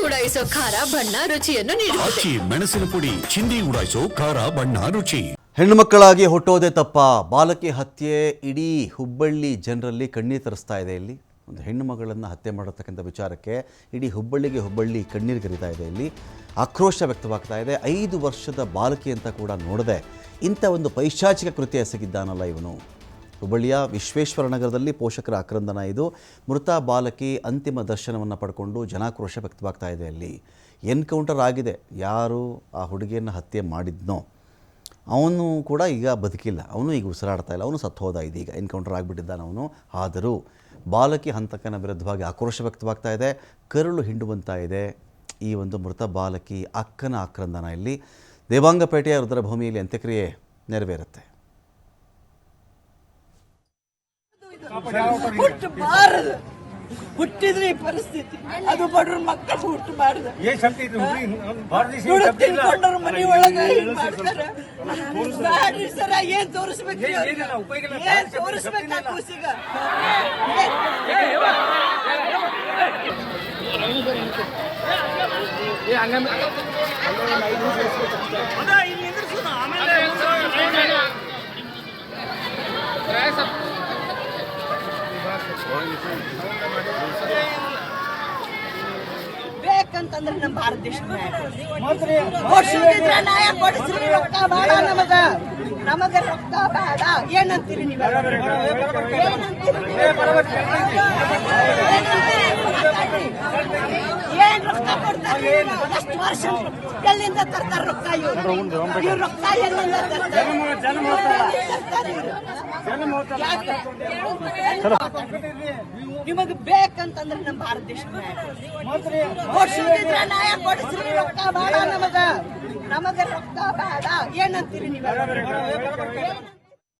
ಉಡಾಯಿಸೋ ಖಾರ ಬಣ್ಣ ರುಚಿಯನ್ನು ನೀಡುತ್ತದೆ. ಮೆಣಸಿನ ಪುಡಿ ಚಿಂದಿ ಉಡಾಯಿಸೋ ಖಾರ ಬಣ್ಣ ರುಚಿ. ಹೆಣ್ಣು ಮಕ್ಕಳಾಗಿ ಹುಟ್ಟೋದೇ ತಪ್ಪ, ಬಾಲಕಿ ಹತ್ಯೆ ಇಡೀ ಹುಬ್ಬಳ್ಳಿ ಜನರಲ್ಲಿ ಕಣ್ಣೀರು ತರಿಸ್ತಾ ಇದೆ. ಇಲ್ಲಿ ಒಂದು ಹೆಣ್ಣು ಮಗಳನ್ನು ಹತ್ಯೆ ಮಾಡತಕ್ಕಂಥ ವಿಚಾರಕ್ಕೆ ಇಡೀ ಹುಬ್ಬಳ್ಳಿ ಕಣ್ಣೀರು ಗರಿತಾ ಇದೆ. ಇಲ್ಲಿ ಆಕ್ರೋಶ ವ್ಯಕ್ತವಾಗ್ತಾ ಇದೆ. 5 ವರ್ಷದ ಬಾಲಕಿ ಅಂತ ಕೂಡ ನೋಡದೆ ಇಂಥ ಒಂದು ಪೈಶಾಚಿಕ ಕೃತ್ಯ ಎಸಗಿದ್ದಾನಲ್ಲ ಇವನು. ಹುಬ್ಬಳ್ಳಿಯ ವಿಶ್ವೇಶ್ವರ ನಗರದಲ್ಲಿ ಪೋಷಕರ ಆಕ್ರಂದನ ಇದು. ಮೃತ ಬಾಲಕಿ ಅಂತಿಮ ದರ್ಶನವನ್ನು ಪಡ್ಕೊಂಡು ಜನಾಕ್ರೋಶ ವ್ಯಕ್ತವಾಗ್ತಾ ಇದೆ. ಅಲ್ಲಿ ಎನ್ಕೌಂಟರ್ ಆಗಿದೆ. ಯಾರು ಆ ಹುಡುಗಿಯನ್ನು ಹತ್ಯೆ ಮಾಡಿದ್ನೋ ಅವನು ಕೂಡ ಈಗ ಬದುಕಿಲ್ಲ, ಅವನು ಈಗ ಉಸಿರಾಡ್ತಾ ಇಲ್ಲ, ಅವನು ಸತ್ತು ಹೋದ. ಇದೀಗ ಎನ್ಕೌಂಟರ್ ಆಗಿಬಿಟ್ಟಿದ್ದಾನೆ ಅವನು. ಆದರೂ ಬಾಲಕಿ ಹಂತಕನ ವಿರುದ್ಧವಾಗಿ ಆಕ್ರೋಶ ವ್ಯಕ್ತವಾಗ್ತಾ ಇದೆ. ಕರುಳು ಹಿಂಡುವಂತ ಇದೆ ಈ ಒಂದು ಮೃತ ಬಾಲಕಿ ಅಕ್ಕನ ಆಕ್ರಂದನ. ಇಲ್ಲಿ ದೇವಾಂಗಪೇಟೆಯ ರುದ್ರಭೂಮಿಯಲ್ಲಿ ಅಂತ್ಯಕ್ರಿಯೆ ನೆರವೇರುತ್ತೆ. ಹುಟ್ಟಿದ್ರೆ ಈ ಪರಿಸ್ಥಿತಿ, ಅದು ಬಡವ್ರ ಮಕ್ಕಳು ಹುಟ್ಟಬಾರ್ದು. ಮನೆ ಒಳಗೆ ಬ್ಯಾಡ್ರಿ ಸರ, ಏನ್ ತೋರಿಸ್ಬೇಕು, ಏನ್ ತೋರಿಸ್ಬೇಕು ಕೂಸಿಗ. ಬೇಕಂತಂದ್ರೆ ನಮ್ಮ ಭಾರತ ದೇಶ ನ್ಯಾಯ ಕೊಡಿಸ್ರಿ. ರೊಕ್ಕ ಬೇಡ ನಮಗ ರೊಕ್ಕ ಬೇಡ. ಏನಂತೀರಿ ನೀವು? ಏನ್ ರೊಕ್ಕ ಕೊಡ್ತಾರೆ? ಎಷ್ಟು ವರ್ಷ ಎಲ್ಲಿಂದ ತರ್ತಾರೆ ರೊಕ್ಕ? ಇವ್ರು ರೊಕ್ಕ ಎಲ್ಲಿಂದ ತರ್ತಾರೆ? ನಿಮಗೆ ಬೇಕಂತಂದ್ರೆ ನಮ್ಮ ಭಾರತ ದೇಶ ನ್ಯಾಯ ಕೊಡಿಸ್ರಿ. ರೊಕ್ಕ ಬೇಡ ನಮಗ ರೊಕ್ಕ ಬೇಡ. ಏನಂತೀರಿ ನೀವು?